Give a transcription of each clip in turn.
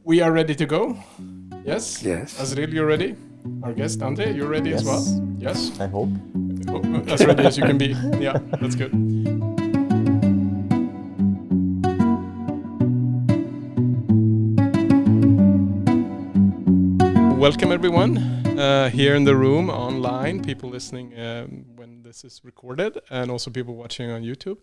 We are ready to go. Yes? Yes. Azril, you ready? Our guest, André, you ready as well? Yes? I hope. As ready as you can be. Yeah, that's good. Welcome everyone here in the room, online, people listening when this is recorded, and also people watching on YouTube.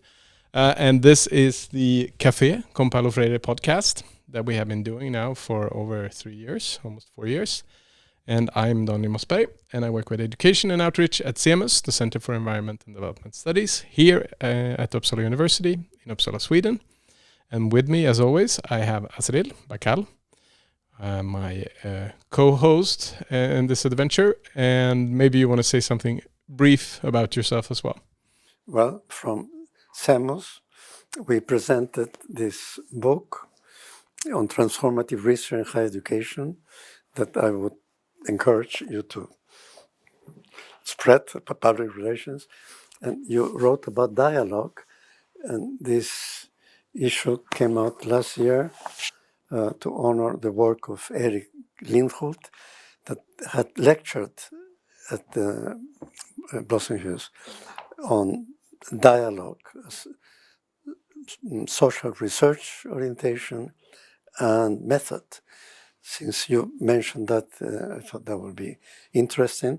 And this is the Café con Paulo Freire podcast that we have been doing now for over 3 years, almost 4 years. And I'm Daniel Mosberg, and I work with education and outreach at CEMUS, the Center for Environment and Development Studies, here at Uppsala University in Uppsala, Sweden. And with me, as always, I have Azril Bakal, my co-host in this adventure. And maybe you want to say something brief about yourself as well. Well, from CEMUS, we presented this book on transformative research in higher education that I would encourage you to spread public relations. And you wrote about dialogue, and this issue came out last year to honor the work of Erik Lindholt that had lectured at the Blossomhus on dialogue, social research orientation, and method. Since you mentioned that, I thought that would be interesting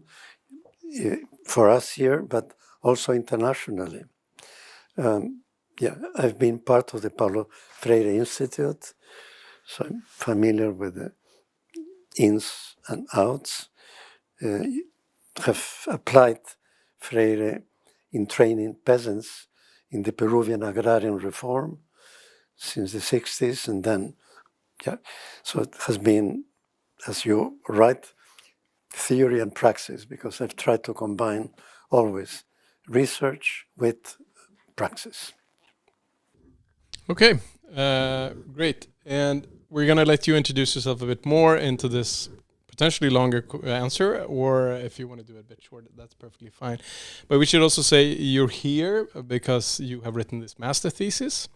for us here, but also internationally. I've been part of the Paulo Freire Institute, so I'm familiar with the ins and outs. Have applied Freire in training peasants in the Peruvian agrarian reform since the 60s, and then so it has been, as you write, theory and praxis, because I've tried to combine always research with praxis. Okay, great. And we're going to let you introduce yourself a bit more into this potentially longer answer, or if you want to do it a bit shorter, that's perfectly fine. But we should also say you're here because you have written this master thesis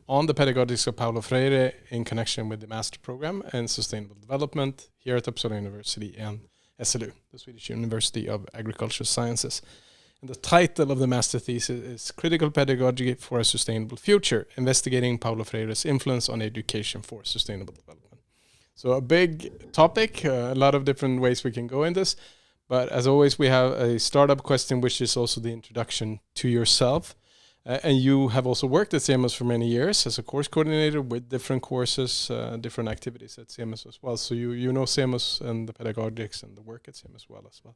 on the pedagogics of Paulo Freire in connection with the master program and sustainable development here at Uppsala University and SLU, the Swedish University of Agricultural Sciences. And the title of the master thesis is Critical Pedagogy for a Sustainable Future, investigating Paulo Freire's influence on education for sustainable development. So a big topic, a lot of different ways we can go in this. But as always, we have a startup question, which is also the introduction to yourself. And you have also worked at CEMUS for many years as a course coordinator with different courses, different activities at CEMUS as well. So you know CEMUS and the pedagogics and the work at CEMUS well as well.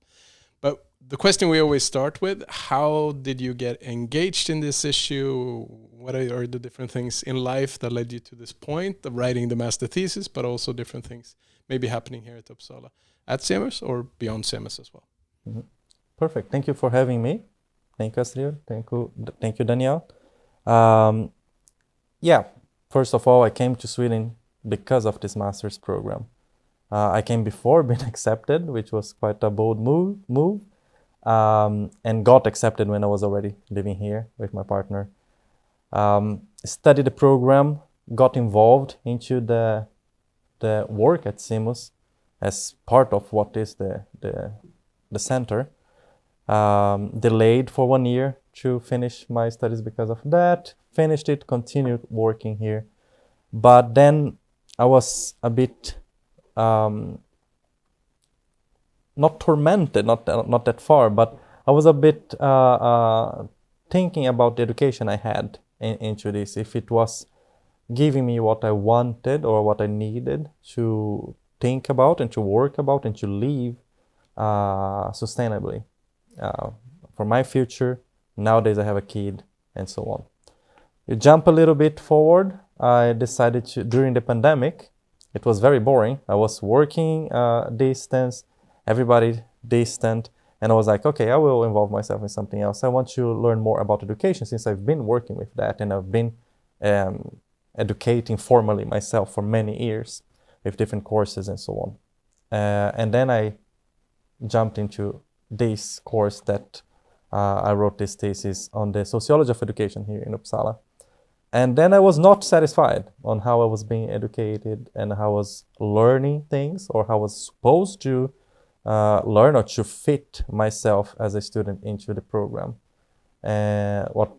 But the question we always start with, how did you get engaged in this issue? What are the different things in life that led you to this point of writing the master thesis, but also different things maybe happening here at Uppsala at CEMUS or beyond CEMUS as well? Mm-hmm. Perfect. Thank you for having me. Thank you, Azril. Thank you, Daniel. First of all, I came to Sweden because of this master's program. I came before being accepted, which was quite a bold move, and got accepted when I was already living here with my partner. Studied the program, got involved into the work at CEMUS as part of what is the center. Delayed for 1 year to finish my studies because of that. Finished it, continued working here. But then I was a bit not tormented, not that far, but I was a bit thinking about the education I had into this, if it was giving me what I wanted or what I needed to think about and to work about and to live sustainably. For my future, nowadays I have a kid, and so on. You jump a little bit forward. I decided to, during the pandemic, it was very boring. I was working distance, everybody distant, and I was like, okay, I will involve myself in something else. I want to learn more about education since I've been working with that, and I've been educating formally myself for many years with different courses and so on. And then I jumped into this course that I wrote this thesis on the sociology of education here in Uppsala. And then I was not satisfied on how I was being educated and how I was learning things, or how I was supposed to learn or to fit myself as a student into the program. And what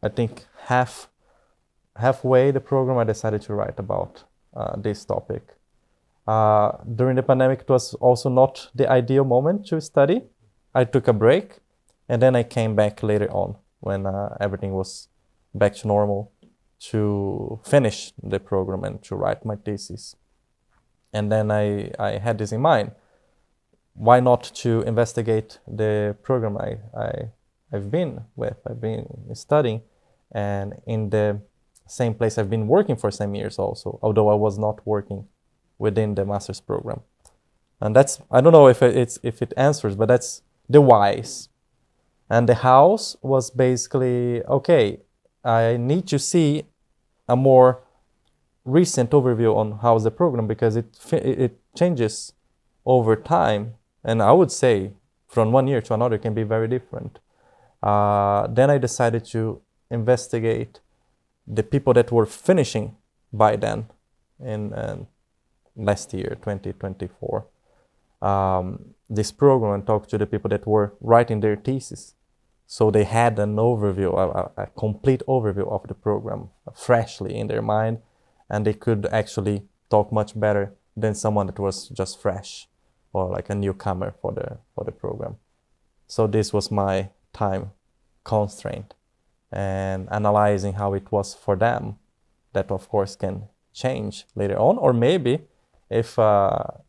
I think halfway the program, I decided to write about this topic. During the pandemic, it was also not the ideal moment to study. I took a break, and then I came back later on when everything was back to normal, to finish the program and to write my thesis. And then I had this in mind. Why not to investigate the program I've been studying, and in the same place I've been working for some years also, although I was not working within the master's program. And that's, I don't know if it answers, but that's the whys. And the hows was basically, okay, I need to see a more recent overview on how's the program, because it changes over time, and I would say from one year to another can be very different. Then I decided to investigate the people that were finishing by then in last year, 2024, this program, and talked to the people that were writing their thesis. So they had an overview, a complete overview of the program freshly in their mind, and they could actually talk much better than someone that was just fresh or like a newcomer for the program. So this was my time constraint, and analyzing how it was for them. That of course can change later on, or maybe if of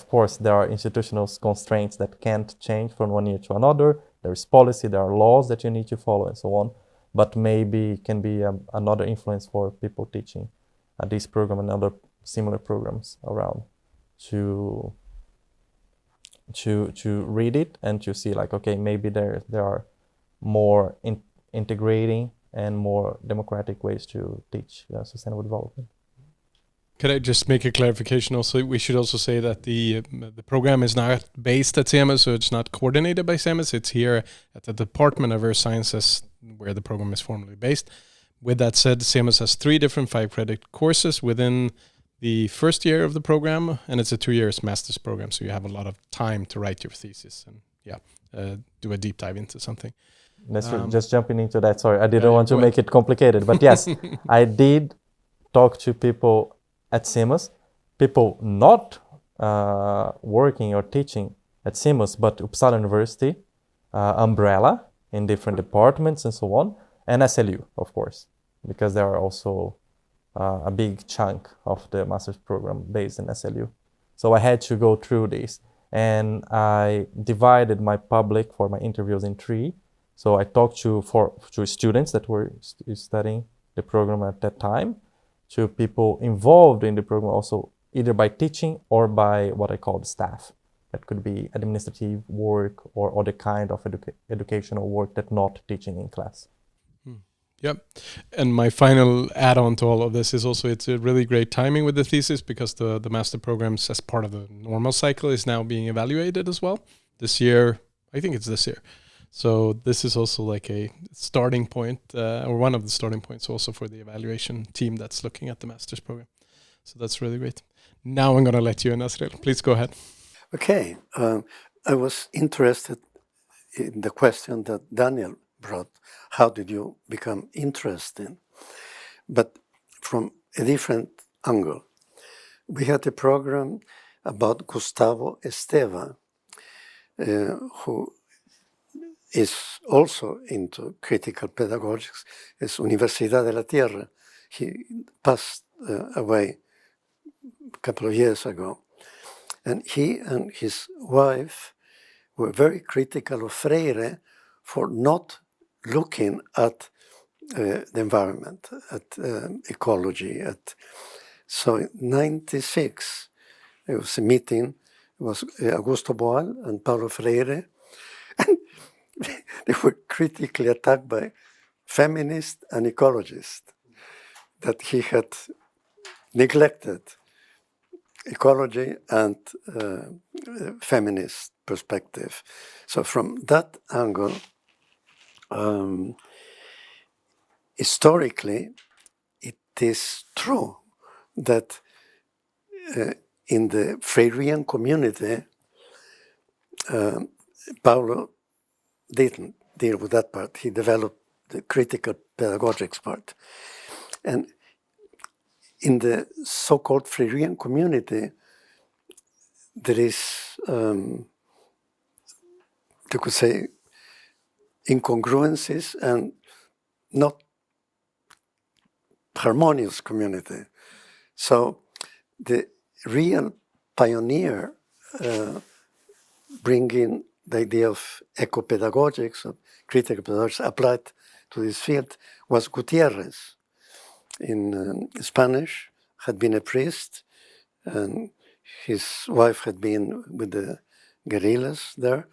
course there are institutional constraints that can't change from one year to another. There is policy, there are laws that you need to follow, and so on. But maybe it can be another influence for people teaching this program and other similar programs around, to read it and to see like, okay, maybe there are more integrating and more democratic ways to teach sustainable development. Could I just make a clarification also? We should also say that the program is not based at CEMUS, so it's not coordinated by CEMUS. It's here at the Department of Earth Sciences where the program is formally based. With that said, CEMUS has 3 different 5-credit courses within the first year of the program, and it's a 2-year master's program, so you have a lot of time to write your thesis and do a deep dive into something. That's right. Just jumping into that, sorry, I didn't want to make it complicated, but yes, I did talk to people at CEMUS, people not working or teaching at CEMUS, but Uppsala University, umbrella in different departments and so on, and SLU, of course, because there are also a big chunk of the master's program based in SLU. So I had to go through this, and I divided my public for my interviews in 3. So I talked to students that were studying the program at that time, to people involved in the program also, either by teaching or by what I call the staff. That could be administrative work or other kind of educational work that not teaching in class. Yep. And my final add-on to all of this is also it's a really great timing with the thesis, because the master programs as part of the normal cycle is now being evaluated as well. This year, I think it's this year. So this is also like a starting point, or one of the starting points also for the evaluation team that's looking at the master's program. So that's really great. Now I'm going to let you in, Azril. Please go ahead. Okay. I was interested in the question that Daniel brought. How did you become interested? But from a different angle. We had a program about Gustavo Esteva, who is also into critical pedagogics. It's Universidad de la Tierra. He passed away a couple of years ago. And he and his wife were very critical of Freire for not looking at the environment, at ecology. So in 1996, there was a meeting. It was Augusto Boal and Paulo Freire. And they were critically attacked by feminists and ecologists, that he had neglected ecology and feminist perspective. So from that angle, historically, it is true that in the Freirian community, Paulo didn't deal with that part. He developed the critical pedagogics part. And in the so-called Freirian community, there is, you could say, incongruencies and not harmonious community. So the real pioneer bringing the idea of eco-pedagogics, of critical pedagogics applied to this field was Gutierrez. In Spanish, had been a priest, and his wife had been with the guerrillas there.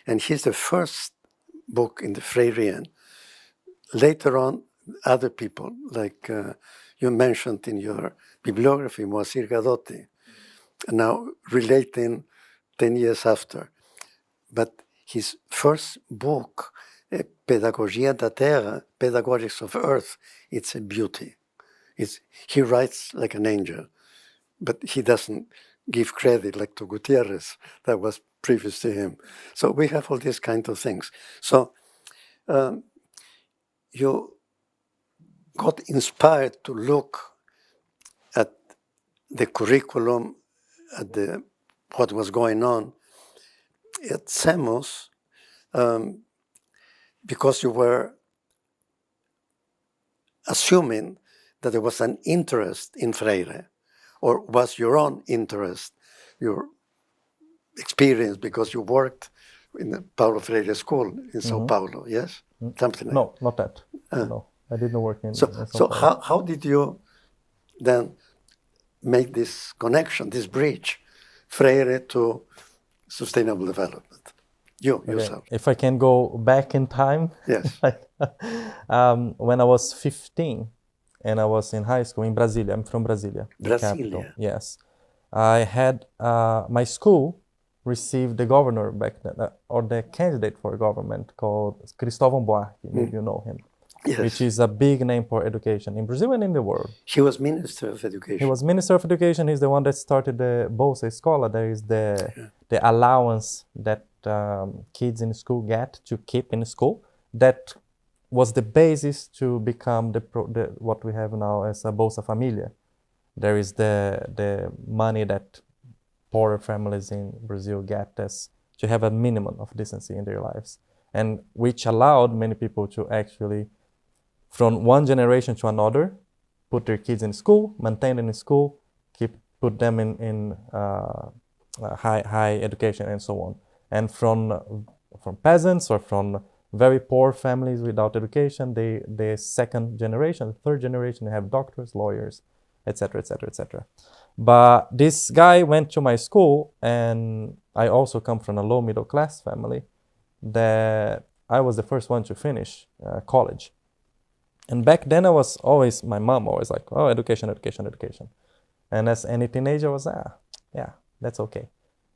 And he's the first book in the Freirian. Later on, other people, like you mentioned in your bibliography, Moacir Gadotti, now relating 10 years after. But his first book, Pedagogia da Terra, Pedagogics of Earth, it's a beauty. He writes like an angel, but he doesn't give credit like to Gutierrez, that was previous to him. So we have all these kind of things. So you got inspired to look at the curriculum, at what was going on at CEMUS, because you were assuming that there was an interest in Freire, or was your own interest, your experience, because you worked in the Paulo Freire school in Sao Paulo, yes? Something like No, not that. No, I didn't work in So Sao Paulo. how did you then make this connection, this bridge, Freire to sustainable development? You, yourself. If I can go back in time. Yes. When I was 15 and I was in high school in Brasilia, I'm from Brasilia. The capital. Yes. I had, my school received the governor back then, or the candidate for government called Cristóvão Buarque, maybe you know him. Yes. Which is a big name for education in Brazil and in the world. He was Minister of Education. He was Minister of Education. He's the one that started the Bolsa Escola. There is the allowance that kids in school get to keep in school. That was the basis to become what we have now as a Bolsa Família. There is the money that poorer families in Brazil get as to have a minimum of decency in their lives, and which allowed many people to actually, from one generation to another, put their kids in school, maintain them in school, put them in high education and so on. And from peasants or from very poor families without education, the second generation, the third generation, they have doctors, lawyers, etc., etc., etc. But this guy went to my school, and I also come from a low middle class family, that I was the first one to finish college. And back then my mom always like, oh, education, education, education. And as any teenager, I was, yeah, that's okay.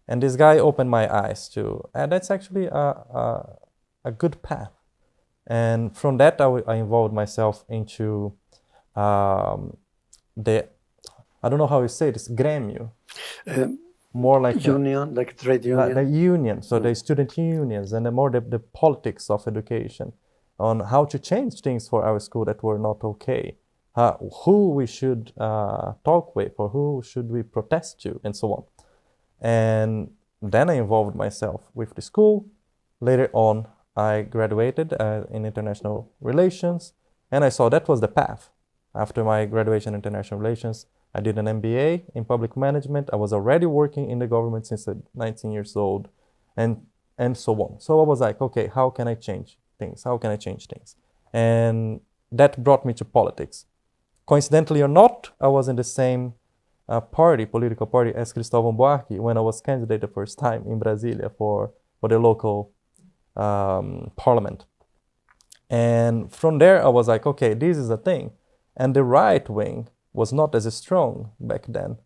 And this guy opened my eyes to, that's actually a good path. And from that, I involved myself into I don't know how you say this, grêmio. More like union, like trade union. The union, so the student unions, and the politics of education, on how to change things for our school that were not okay, who we should talk with, or who should we protest to, and so on. And then I involved myself with the school. Later on, I graduated in international relations, and I saw that was the path. After my graduation in international relations, I did an MBA in public management. I was already working in the government since 19 years old, and so on. So I was like, okay, how can I change things? How can I change things? And that brought me to politics. Coincidentally or not, I was in the same political party as Cristóvão Buarque when I was candidate the first time in Brasilia for the local parliament. And from there, I was like, okay, this is a thing. And the right wing was not as strong back then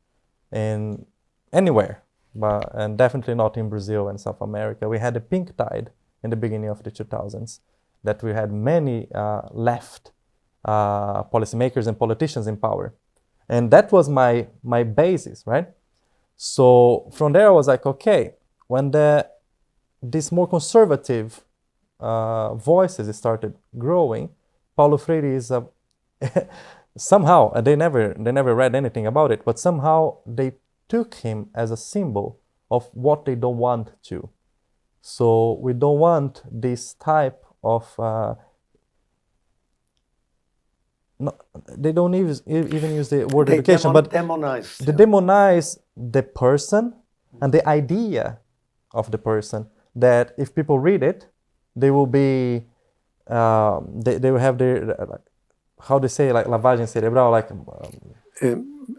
in anywhere, and definitely not in Brazil and South America. We had a pink tide in the beginning of the 2000s, that we had many left policymakers and politicians in power. And that was my basis, right? So from there I was like, okay, when these more conservative voices started growing, Paulo Freire is somehow, they never read anything about it, but somehow they took him as a symbol of what they don't want to. So we don't want this type of they don't even use the word education, but they demonize the person and the idea of the person, that if people read it, they will be they will have their how they say, like lavagem cerebral, like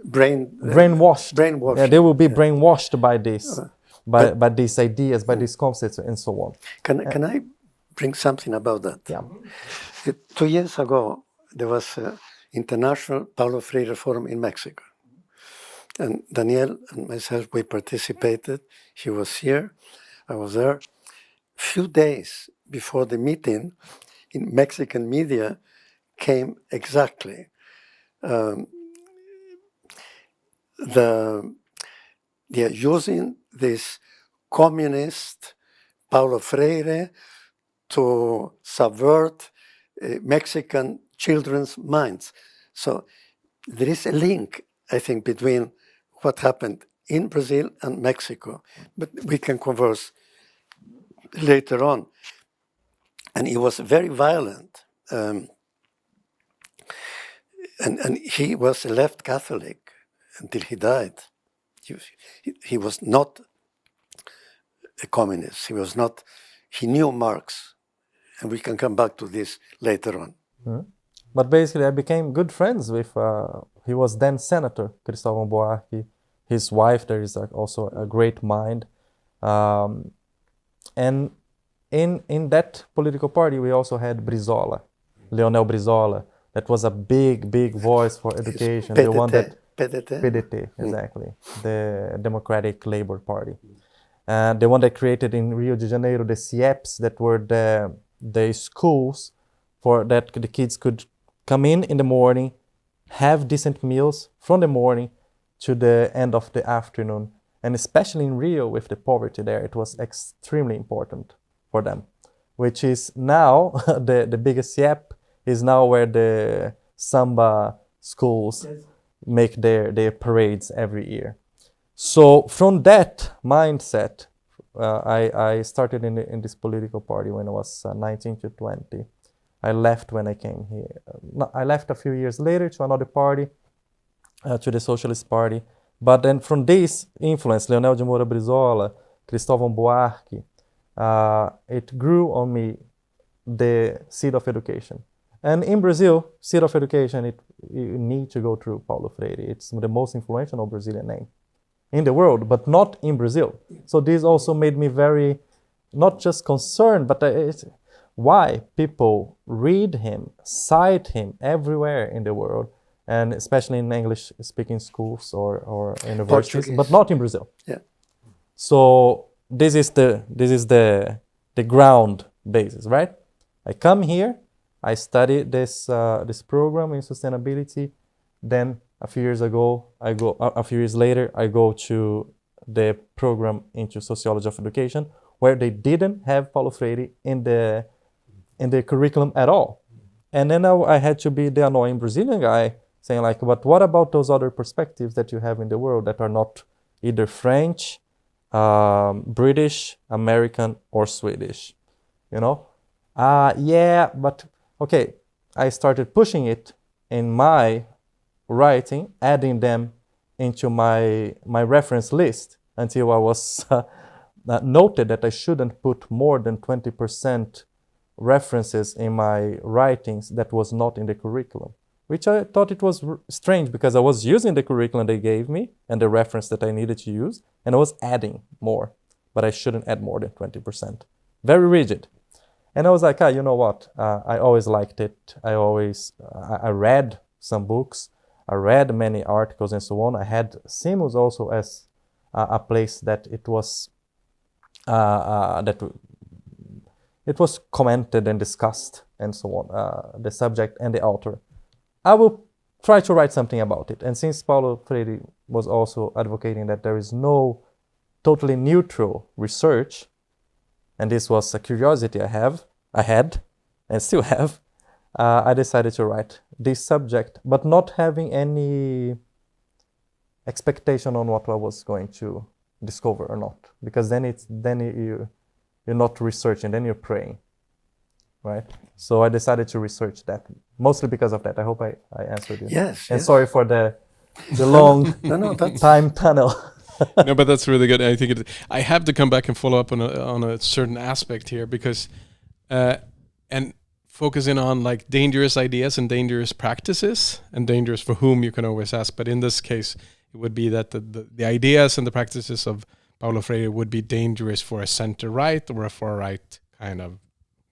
brainwashed. Yeah, they will be brainwashed by this, by these ideas, by these concepts, and so on. Can I bring something about that? Yeah. 2 years ago, there was an international Paulo Freire forum in Mexico. And Daniel and myself, we participated. He was here, I was there. Few days before the meeting, in Mexican media came exactly they are using this communist Paulo Freire to subvert Mexican children's minds. So there is a link, I think, between what happened in Brazil and Mexico, but we can converse later on. And he was very violent. And he was a left Catholic until he died. He was not a communist. He knew Marx. And we can come back to this later on. Mm-hmm. But basically, I became good friends with, he was then Senator Cristóvão Buarque. His wife, there is also a great mind. And in that political party, we also had Brizola, Leonel Brizola. That was a big voice for education. PDT, the one that PDT. PDT, exactly, the Democratic Labour Party. The one that created in Rio de Janeiro the CIEPs, that were the schools for that the kids could come in the morning, have decent meals from the morning to the end of the afternoon. And especially in Rio, with the poverty there, it was extremely important for them, which is now the biggest CIEP is now where the samba schools make their parades every year. So from that mindset, I started in this political party when I was 19 to 20. I left when I came here. I left a few years later to another party, to the Socialist Party. But then from this influence, Leonel de Moura Brizola, Cristóvão Buarque, it grew on me the seed of education. And in Brazil, seed of education, you need to go through Paulo Freire. It's the most influential Brazilian name in the world, but not in Brazil. So this also made me very, not just concerned, but why people read him, cite him everywhere in the world, and especially in English-speaking schools or universities, Portuguese. but not in Brazil. Yeah. So this is the ground basis, right? I come here, I study this program in sustainability. Then a few years later, I go to the program into sociology of education, where they didn't have Paulo Freire in the curriculum at all. And then I had to be the annoying Brazilian guy saying like, but what about those other perspectives that you have in the world that are not either French, British, American, or Swedish? You know? Yeah, but okay. I started pushing it in my writing, adding them into my reference list until I was noted that I shouldn't put more than 20% references in my writings that was not in the curriculum, which I thought it was strange because I was using the curriculum they gave me and the reference that I needed to use, and I was adding more, but I shouldn't add more than 20%. Very rigid. And I was like, you know what? I always liked it. I read some books. I read many articles and so on. I had CEMUS also as a place that it was it was commented and discussed and so on, the subject and the author. I will try to write something about it. And since Paulo Freire was also advocating that there is no totally neutral research, and this was a curiosity I had, and still have, I decided to write this subject, but not having any expectation on what I was going to discover or not, because then you're not researching, then you're praying, right? So I decided to research that, mostly because of that. I hope I answered you. Yes. And sorry for the long time tunnel. No, but that's really good. I think I have to come back and follow up on a certain aspect here, because and focusing on like dangerous ideas and dangerous practices, and dangerous for whom you can always ask. But in this case, it would be that the ideas and the practices of Paulo Freire would be dangerous for a center-right or a far-right kind of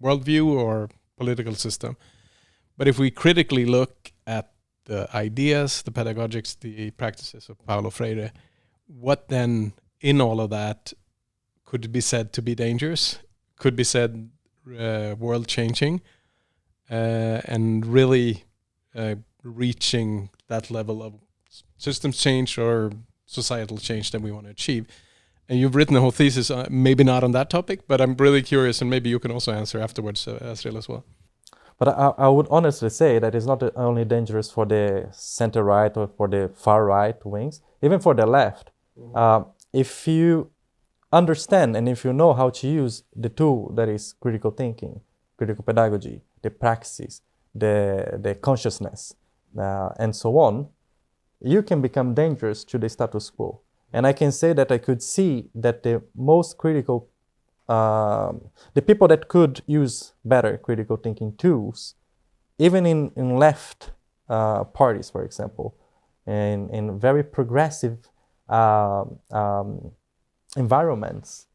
worldview or political system. But if we critically look at the ideas, the pedagogics, the practices of Paulo Freire, what then in all of that could be said to be dangerous, could be said world-changing, and really reaching that level of systems change or societal change that we want to achieve. And you've written a whole thesis, maybe not on that topic, but I'm really curious, and maybe you can also answer afterwards, Azril, as well. But I would honestly say that it's not only dangerous for the center-right or for the far-right wings, even for the left. If you understand and if you know how to use the tool that is critical thinking, critical pedagogy, the praxis, the consciousness, and so on, you can become dangerous to the status quo. And I can say that I could see that the most critical, the people that could use better critical thinking tools, even in left parties, for example, in very progressive environments,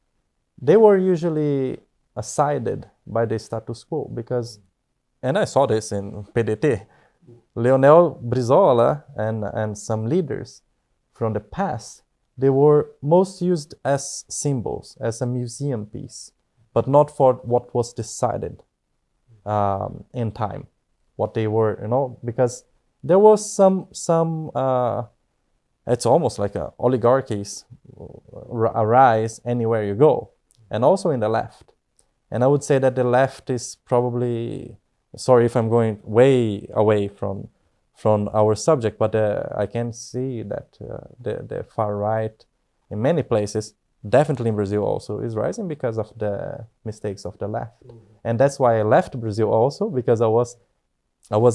they were usually sided by the status quo, because, and I saw this in PDT, Leonel Brizola and some leaders from the past, they were most used as symbols, as a museum piece, but not for what was decided in time, what they were, because there was some it's almost like oligarchies arise anywhere you go, and also in the left. And I would say that the left is probably, sorry if I'm going way away from our subject, but I can see that the far right in many places, definitely in Brazil also, is rising because of the mistakes of the left. And that's why I left Brazil also, because I was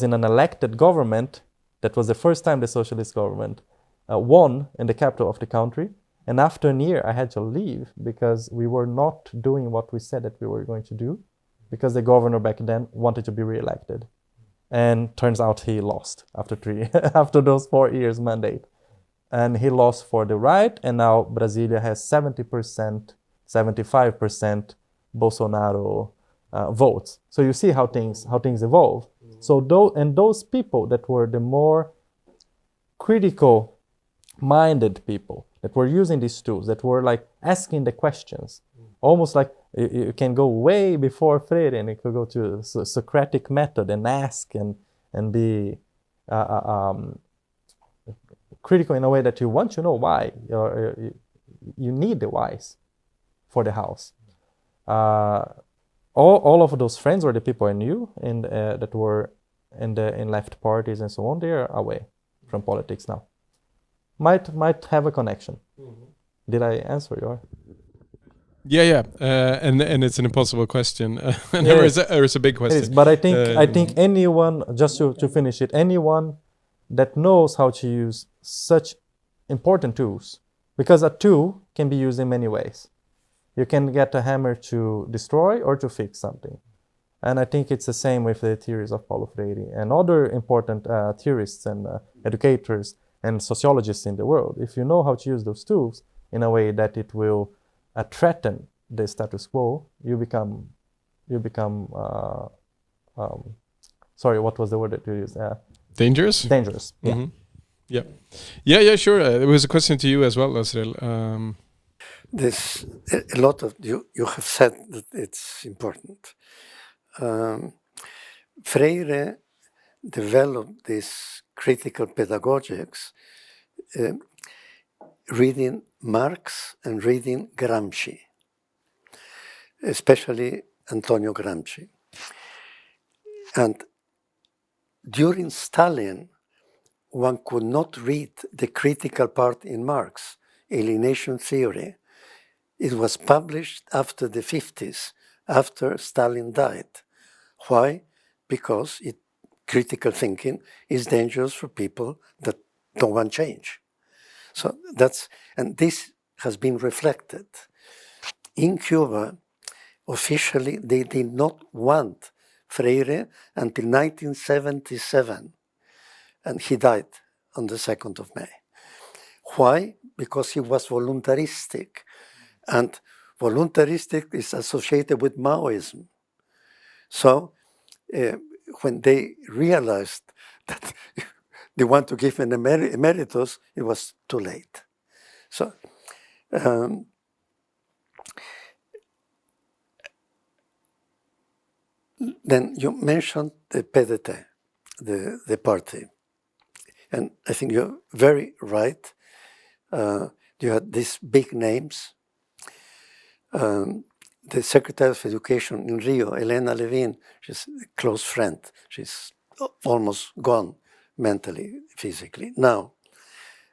in an elected government. That was the first time the socialist government won in the capital of the country. And after a year, I had to leave because we were not doing what we said that we were going to do, because the governor back then wanted to be re-elected. And turns out he lost after those 4 years mandate. And he lost for the right, and now Brasilia has 70%, 75% Bolsonaro votes. So you see how things evolve. So those people that were the more critical-minded people that were using these tools, that were like asking the questions, almost like you can go way before Freire, and you could go to Socratic method and ask and be critical in a way that you want to know why. You need the whys for the house. All of those friends, or the people I knew that were in left parties and so on, they are away from politics now. Might have a connection. Did I answer your? Yeah. And it's an impossible question. And there is a big question. It is, but I think anyone, just to finish it, anyone that knows how to use such important tools, because a tool can be used in many ways. You can get a hammer to destroy or to fix something. And I think it's the same with the theories of Paulo Freire and other important theorists and educators and sociologists in the world. If you know how to use those tools in a way that it will threaten the status quo, you become sorry, what was the word that you used? Dangerous? Dangerous, yeah. Mm-hmm. Yeah, sure. It was a question to you as well, Azril. This, a lot of you have said that it's important. Freire developed this critical pedagogics, reading Marx and reading Gramsci, especially Antonio Gramsci. And during Stalin, one could not read the critical part in Marx, alienation theory. It was published after the 50s, after Stalin died. Why? Because critical thinking is dangerous for people that don't want change. So and this has been reflected. In Cuba, officially, they did not want Freire until 1977, and he died on the 2nd of May. Why? Because he was voluntaristic, and voluntaristic is associated with Maoism. So when they realized that they want to give an emeritus, it was too late. So then you mentioned the PDT, the party. And I think you're very right. You had these big names. The Secretary of Education in Rio, Elena Levin, she's a close friend. She's almost gone mentally, physically now.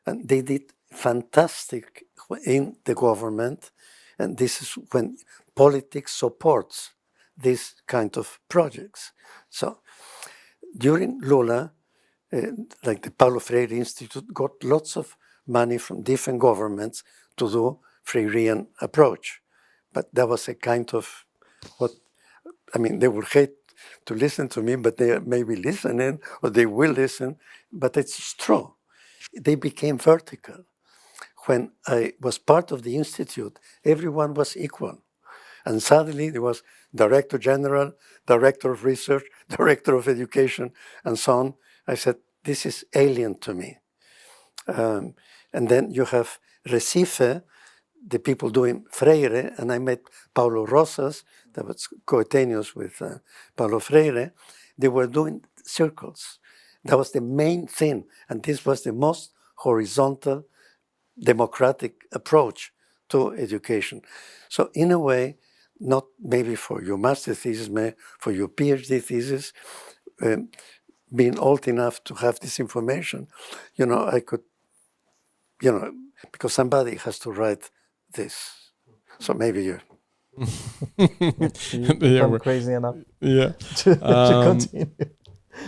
And they did fantastic in the government. And this is when politics supports these kind of projects. So during Lula, like the Paulo Freire Institute got lots of money from different governments to do Freirian approach. But that was a kind of they would hate to listen to me, but they may be listening, or they will listen, but it's true. They became vertical. When I was part of the institute, everyone was equal. And suddenly there was Director General, Director of Research, Director of Education, and so on. I said, this is alien to me. And then you have Recife, the people doing Freire, and I met Paulo Rosas, that was coetaneous with Paulo Freire. They were doing circles. That was the main thing, and this was the most horizontal, democratic approach to education. So in a way, not maybe for your master thesis, maybe for your PhD thesis, being old enough to have this information, I could, because somebody has to write this. So maybe you. I'm crazy enough. Yeah. to continue.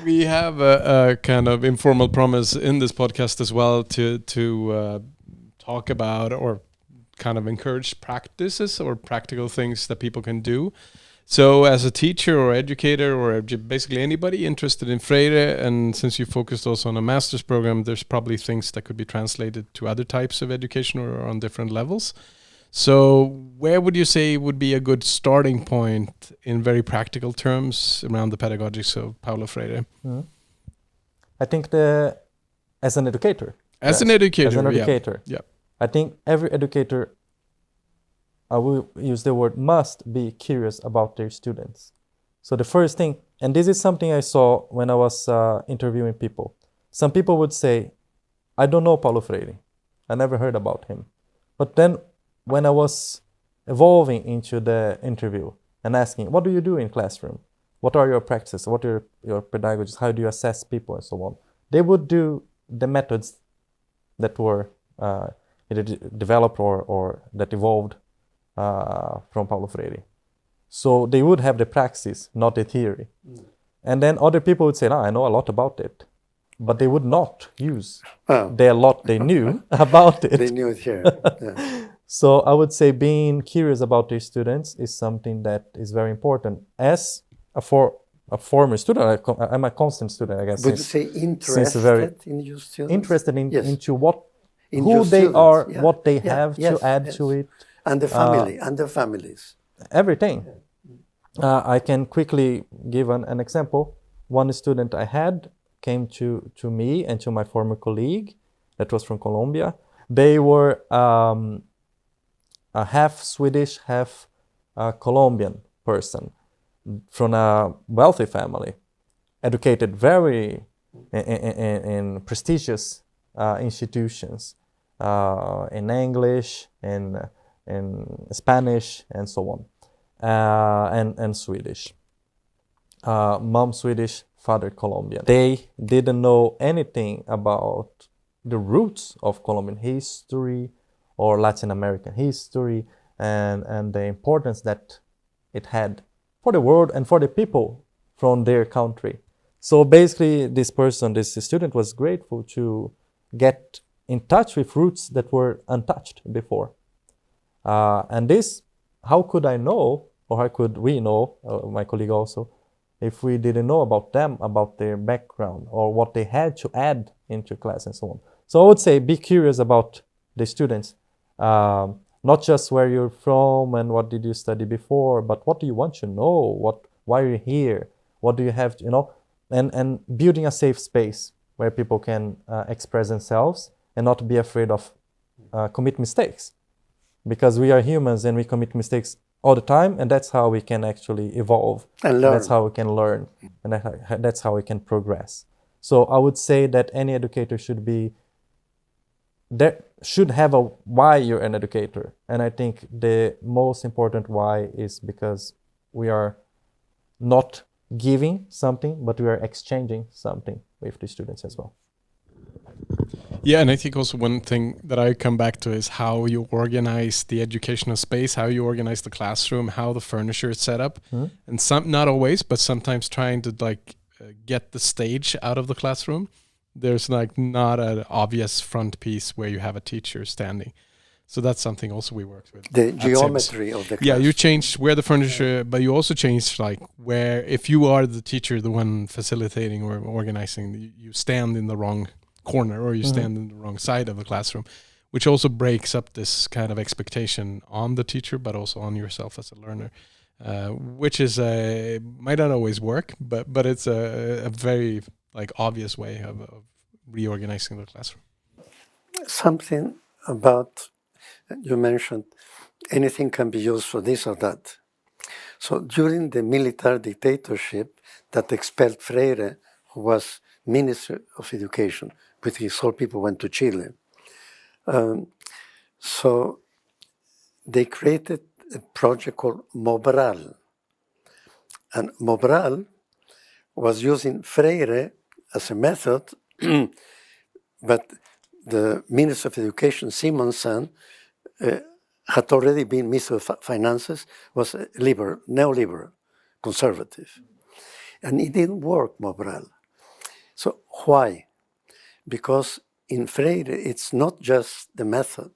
We have a kind of informal promise in this podcast as well to talk about or kind of encourage practices or practical things that people can do. So as a teacher or educator or basically anybody interested in Freire, and since you focused also on a master's program, there's probably things that could be translated to other types of education or on different levels. So where would you say would be a good starting point in very practical terms around the pedagogics of Paulo Freire? I think as an educator. As an educator, yeah. I think every educator, I will use the word must be curious about their students. So the first thing, and this is something I saw when I was interviewing people. Some people would say, I don't know Paulo Freire. I never heard about him. But then when I was evolving into the interview and asking, what do you do in classroom? What are your practices? What are your pedagogies? How do you assess people and so on? They would do the methods that were either developed or that evolved from Paulo Freire. So they would have the praxis, not the theory. And then other people would say, I know a lot about it. But they would not use the lot they knew about it. They knew it here. Yeah. So I would say being curious about their students is something that is very important. As a former student, I'm a constant student, I guess. Would you say interested in your students? Interested into what, in who they students. are, Yeah. what they have to add to it. And the family, and their families. Everything. I can quickly give an example. One student I had came to me and to my former colleague that was from Colombia. They were a half Swedish, half Colombian person from a wealthy family. educated very in prestigious institutions, in English, in Spanish, and so on, and Swedish. Mom Swedish, father Colombian. They didn't know anything about the roots of Colombian history or Latin American history, and the importance that it had for the world and for the people from their country. So basically, this student was grateful to get in touch with roots that were untouched before. And this, how could I know, or how could we know, my colleague also, if we didn't know about them, about their background, or what they had to add into class and so on. So I would say be curious about the students, not just where you're from and what did you study before, but what do you want to know, why are you here, what do you have to, and building a safe space where people can express themselves and not be afraid of commit mistakes, because we are humans and we commit mistakes all the time, and that's how we can actually evolve, and learn. That's how we can learn, and that's how we can progress. So I would say that any educator should have a why you're an educator, and I think the most important why is because we are not giving something, but we are exchanging something with the students as well. Yeah, and I think also one thing that I come back to is how you organize the educational space, how you organize the classroom, how the furniture is set up, and not always, but sometimes trying to get the stage out of the classroom. There's not an obvious front piece where you have a teacher standing. So that's something also we worked with. The geometry of the class. Yeah, you change where the furniture, but you also change where, if you are the teacher, the one facilitating or organizing, you stand in the wrong corner or you stand in the wrong side of the classroom, which also breaks up this kind of expectation on the teacher, but also on yourself as a learner, which is might not always work, but it's a very obvious way of reorganizing the classroom. Something about, you mentioned anything can be used for this or that. So during the military dictatorship that expelled Freire, who was Minister of Education, with his whole people went to Chile. So they created a project called Mobral. And Mobral was using Freire as a method, but the Minister of Education, Simonsen, had already been Minister of Finances, was a liberal, neoliberal, conservative. And it didn't work, Mobral. So why? Because in Freire, it's not just the method.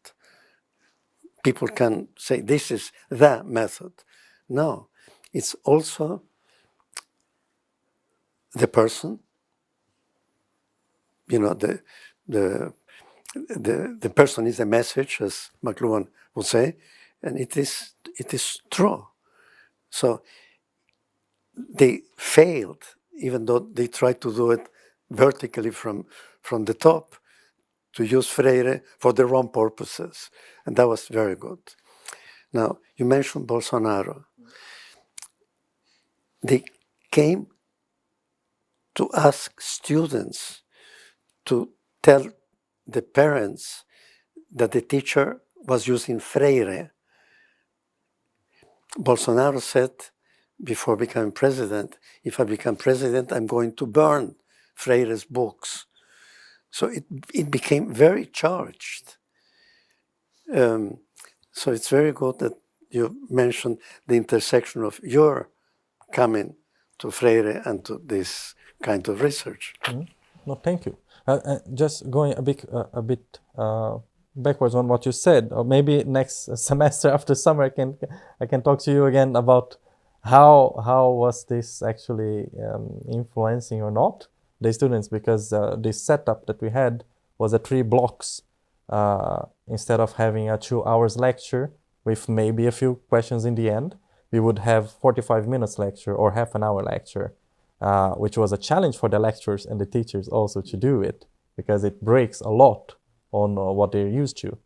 People can say, this is the method. No, it's also the person. The person is a message, as McLuhan would say, and it is true. So they failed, even though they tried to do it vertically from the top, to use Freire for the wrong purposes. And that was very good. Now, you mentioned Bolsonaro. They came to ask students to tell the parents that the teacher was using Freire. Bolsonaro said, before becoming president, if I become president, I'm going to burn Freire's books. So it became very charged. So it's very good that you mentioned the intersection of your coming to Freire and to this kind of research. No, thank you. Just going a bit backwards on what you said, or maybe next semester after summer, I can talk to you again about how was this actually influencing or not the students, because this setup that we had was 3 blocks instead of having a 2 hours lecture with maybe a few questions in the end. We would have 45 minutes lecture or half an hour lecture, which was a challenge for the lecturers and the teachers also to do it, because it breaks a lot on what they're used to.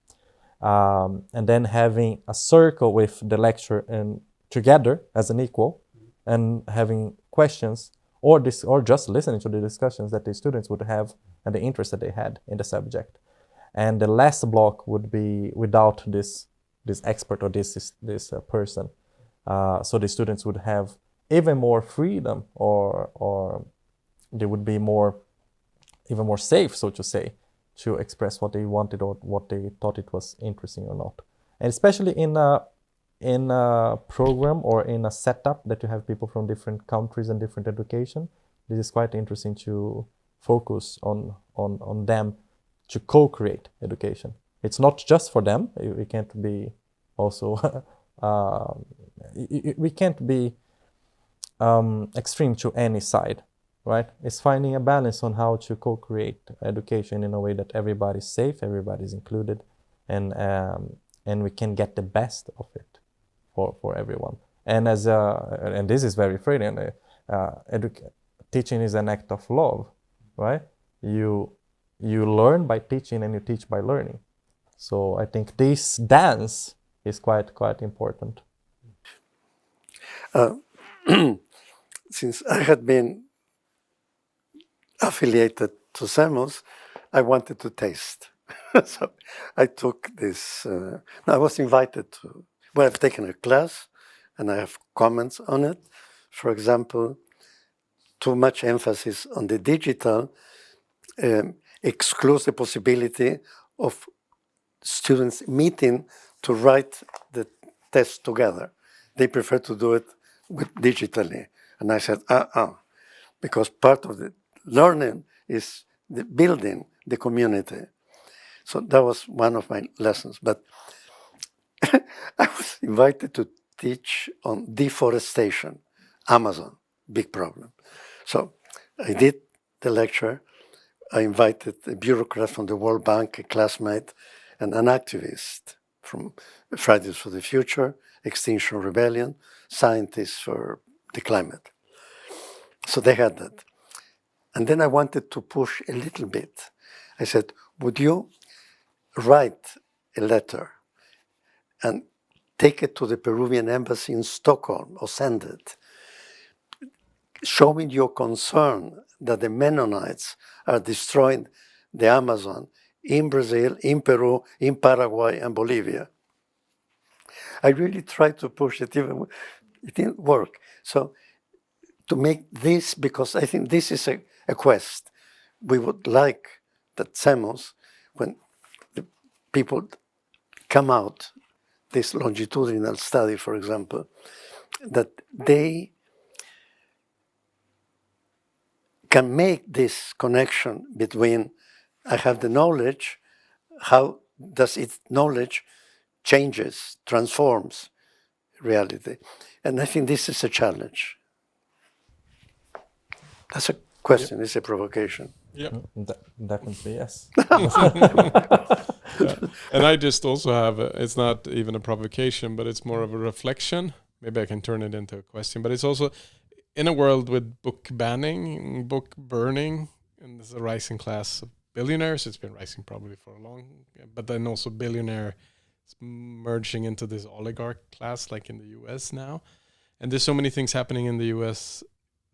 And then having a circle with the lecturer and together as an equal, and having questions or just listening to the discussions that the students would have and the interest that they had in the subject. And the last block would be without this expert or this person. So the students would have even more freedom, or they would be even more safe, so to say, to express what they wanted or what they thought it was interesting or not. And especially in a program or in a setup that you have people from different countries and different education, this is quite interesting to focus on them to co-create education. It's not just for them. We can't be also we can't be extreme to any side, right? It's finding a balance on how to co-create education in a way that everybody's safe, everybody's included, and we can get the best of it for everyone. And and this is very Freirian. Teaching is an act of love, right? You learn by teaching and you teach by learning. So I think this dance is quite important. Since I had been affiliated to CEMUS, I wanted to taste. So I took this, I was invited to, I've taken a class and I have comments on it. For example, too much emphasis on the digital excludes the possibility of students meeting to write the test together. They prefer to do it digitally. And I said, because part of the learning is the building the community. So that was one of my lessons. But I was invited to teach on deforestation, Amazon, big problem. So I did the lecture. I invited a bureaucrat from the World Bank, a classmate, and an activist from Fridays for the Future, Extinction Rebellion, scientists for the climate. So they had that. And then I wanted to push a little bit. I said, would you write a letter and take it to the Peruvian embassy in Stockholm or send it, showing your concern that the Mennonites are destroying the Amazon in Brazil, in Peru, in Paraguay, and Bolivia. I really tried to push it, even it didn't work. So to make this, because I think this is a quest. We would like that CEMUS, when the people come out, this longitudinal study, for example, that they can make this connection between I have the knowledge, how does its knowledge changes, transforms reality. And I think this is a challenge. That's a question, it's a provocation. Yep. Definitely, yes. Yeah. And I just also have, it's not even a provocation, but it's more of a reflection. Maybe I can turn it into a question, but it's also in a world with book banning, book burning, and there's a rising class of billionaires. It's been rising probably for a long, but then also billionaire merging into this oligarch class like in the US now. And there's so many things happening in the US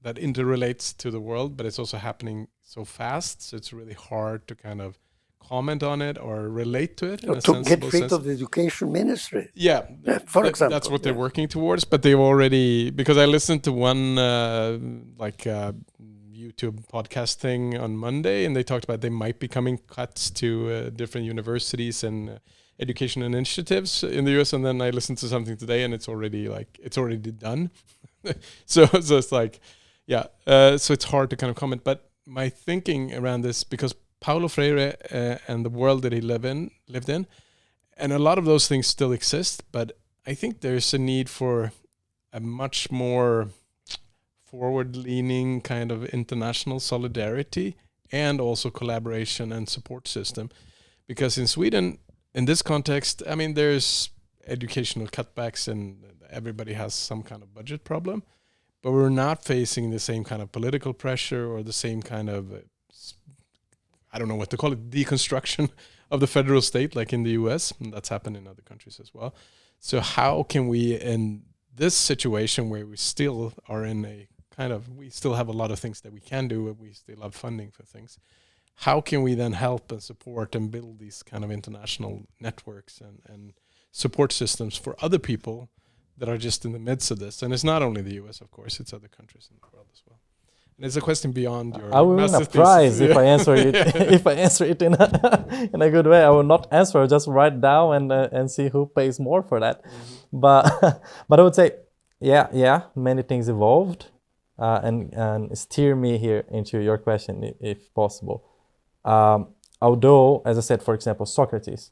that interrelates to the world, but it's also happening so fast. So it's really hard to kind of comment on it or relate to it. Or to get rid of the education ministry. Yeah, for example. That's what they're working towards, but they've already, because I listened to one YouTube podcast thing on Monday, and they talked about they might be coming cuts to different universities and education initiatives in the US, and then I listened to something today and it's already done. so it's like, yeah, so it's hard to kind of comment, but my thinking around this, because Paulo Freire and the world that he lived in, and a lot of those things still exist, but I think there's a need for a much more forward-leaning kind of international solidarity and also collaboration and support system. Because in Sweden, in this context, I mean, there's educational cutbacks and everybody has some kind of budget problem, but we're not facing the same kind of political pressure or the same kind of, I don't know what to call it, deconstruction of the federal state like in the US, and that's happened in other countries as well. So how can we, in this situation where we still are in a we still have a lot of things that we can do, and we still have funding for things. How can we then help and support and build these kind of international networks and support systems for other people that are just in the midst of this? And it's not only the US, of course, it's other countries in the world as well. And it's a question beyond your I will win a prize if I answer it. If I answer it in a good way. I will not answer. I'll just write down and see who pays more for that. Mm-hmm. But I would say, yeah, many things evolved, and steer me here into your question if possible. Although, as I said, for example, Socrates,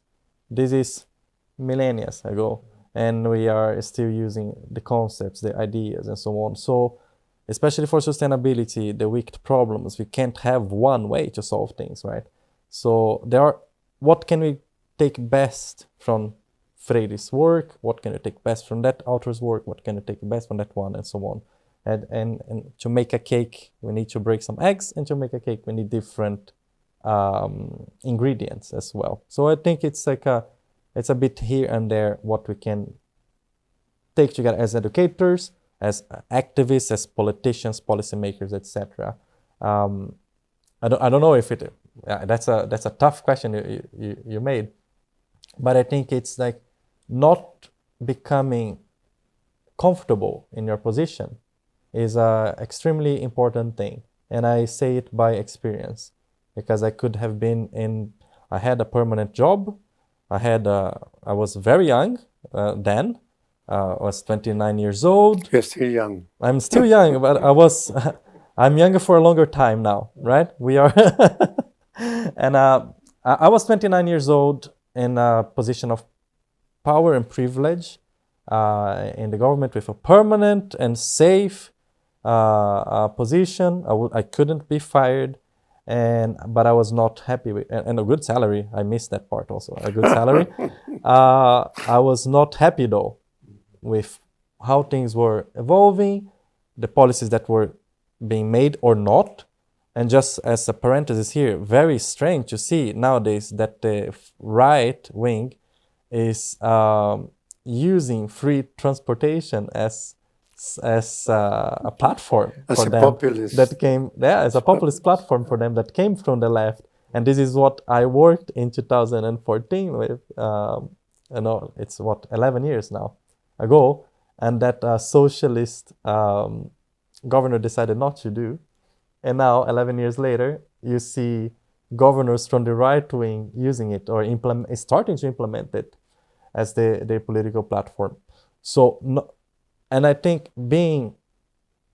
this is millennia ago, and we are still using the concepts, the ideas, and so on. So, especially for sustainability, the wicked problems, we can't have one way to solve things, right? So what can we take best from Freire's work? What can we take best from that author's work? What can we take best from that one, and so on? And to make a cake, we need to break some eggs, and to make a cake, we need different ingredients as well. So I think it's it's a bit here and there what we can take together as educators, as activists, as politicians, policymakers, etc. I don't know if it. That's a tough question you made, but I think it's like not becoming comfortable in your position is a extremely important thing, and I say it by experience because I could have been in. I had a permanent job. I was very young then. I was 29 years old. You're still young. I'm still young, but I'm younger for a longer time now, right? We are. And I was 29 years old in a position of power and privilege in the government with a permanent and safe position. I couldn't be fired, but I was not happy with, and a good salary. I missed that part also, a good salary. I was not happy though with how things were evolving, the policies that were being made or not. And just as a parenthesis here, very strange to see nowadays that the right wing is using free transportation as a platform as for a them. Populist. That came, as a populist platform for them that came from the left. And this is what I worked in 2014 with. It's 11 years now ago, and that socialist governor decided not to do. And now, 11 years later, you see governors from the right wing using it or starting to implement it as their political platform. So, and I think being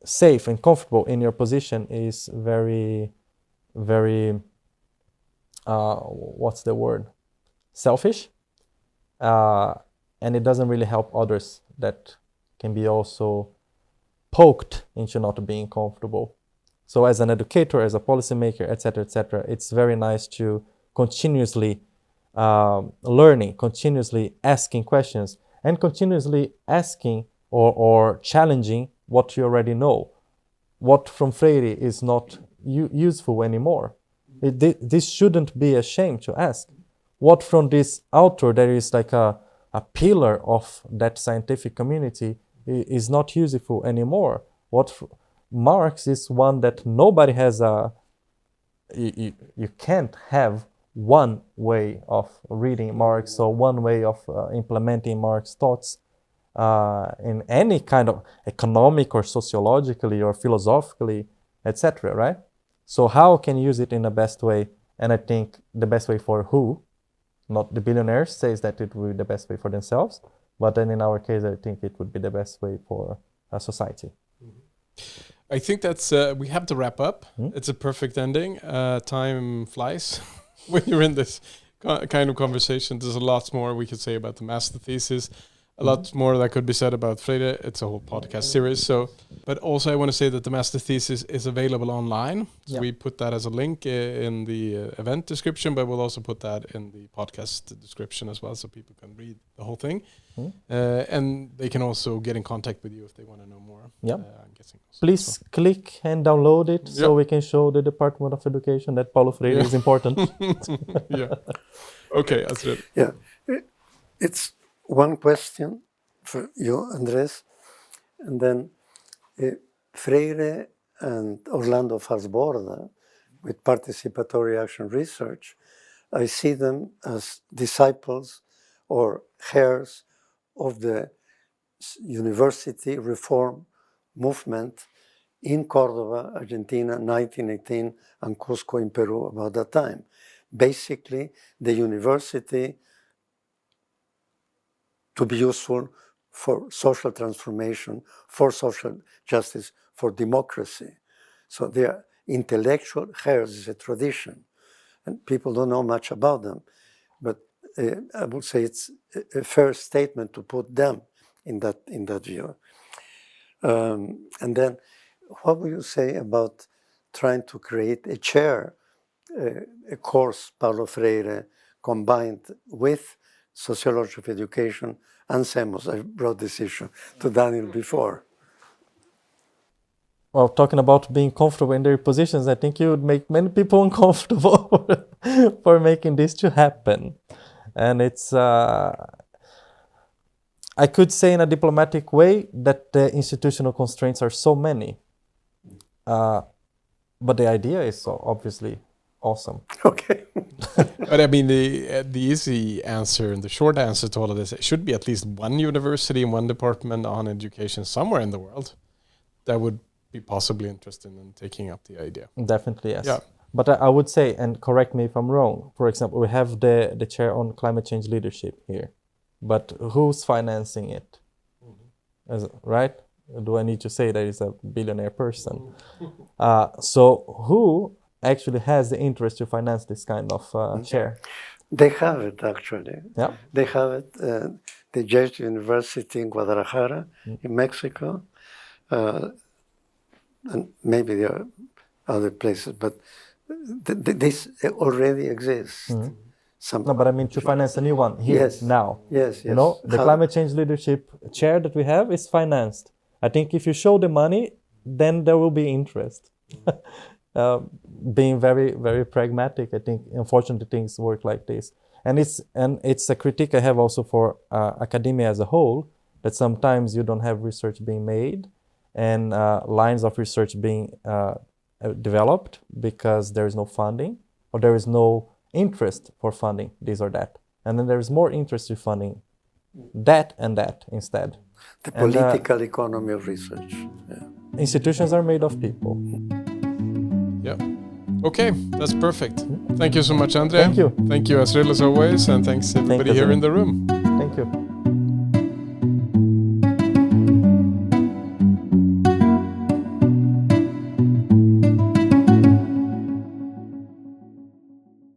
safe and comfortable in your position is very, very, what's the word? Selfish. And it doesn't really help others that can be also poked into not being comfortable. So as an educator, as a policymaker, etc., it's very nice to continuously learning, continuously asking questions, and continuously asking or challenging what you already know. What from Freire is not useful anymore. This shouldn't be a shame to ask. What from this author that is like a pillar of that scientific community is not useful anymore. Marx is one that nobody has you can't have one way of reading Marx or one way of implementing Marx's thoughts in any kind of economic or sociologically or philosophically, etc., right? So how can you use it in the best way? And I think the best way for who? Not the billionaires says that it would be the best way for themselves, but then in our case, I think it would be the best way for a society. I think that's we have to wrap up. It's a perfect ending. Time flies when you're in this kind of conversation. There's a lot more we could say about the master thesis. A lot more that could be said about Freire. It's a whole podcast series. But also I want to say that the master thesis is available online. So we put that as a link in the event description, but we'll also put that in the podcast description as well, so people can read the whole thing. And they can also get in contact with you if they want to know more. I'm guessing. Please click and download it so we can show the Department of Education that Paulo Freire is important. Okay, Azril. Yeah, it's one question for you, Andres, and then Freire and Orlando Farsborda with participatory action research, I see them as disciples or heirs of the university reform movement in Córdoba, Argentina, 1918, and Cusco in Peru about that time. Basically, the university to be useful for social transformation, for social justice, for democracy. So they are intellectual heirs, is a tradition, and people don't know much about them. But I would say it's a fair statement to put them in that view. And then, what would you say about trying to create a chair, a course, Paulo Freire, combined with sociology of education and CEMUS? I brought this issue to Daniel before. Well, talking about being comfortable in their positions, I think you would make many people uncomfortable for making this to happen. And it's, I could say in a diplomatic way that the institutional constraints are so many. But the idea is so obviously awesome. Okay. But I mean, the easy answer and the short answer to all of this, it should be at least one university and one department on education somewhere in the world that would be possibly interested in taking up the idea. Definitely, yes. Yeah. But I would say, and correct me if I'm wrong, for example, we have the chair on climate change leadership here. But who's financing it? Right? Do I need to say that it's a billionaire person? So who actually has the interest to finance this kind of chair? They have it, actually. Yeah. They have it. The Jesuit University in Guadalajara, in Mexico, and maybe there are other places, but this already exists. No, but I mean to finance a new one here, now. Yes. You know, the climate change leadership chair that we have is financed. I think if you show the money, then there will be interest. Being very, very pragmatic, I think unfortunately things work like this. And it's a critique I have also for academia as a whole, that sometimes you don't have research being made and lines of research being developed because there is no funding or there is no interest for funding this or that. And then there is more interest in funding that and that instead. The political economy of research. Yeah. Institutions are made of people. Yeah. Okay, that's perfect. Thank you so much, André. Thank you. Thank you, Azril, as always, and thanks everybody here in the room. Thank you.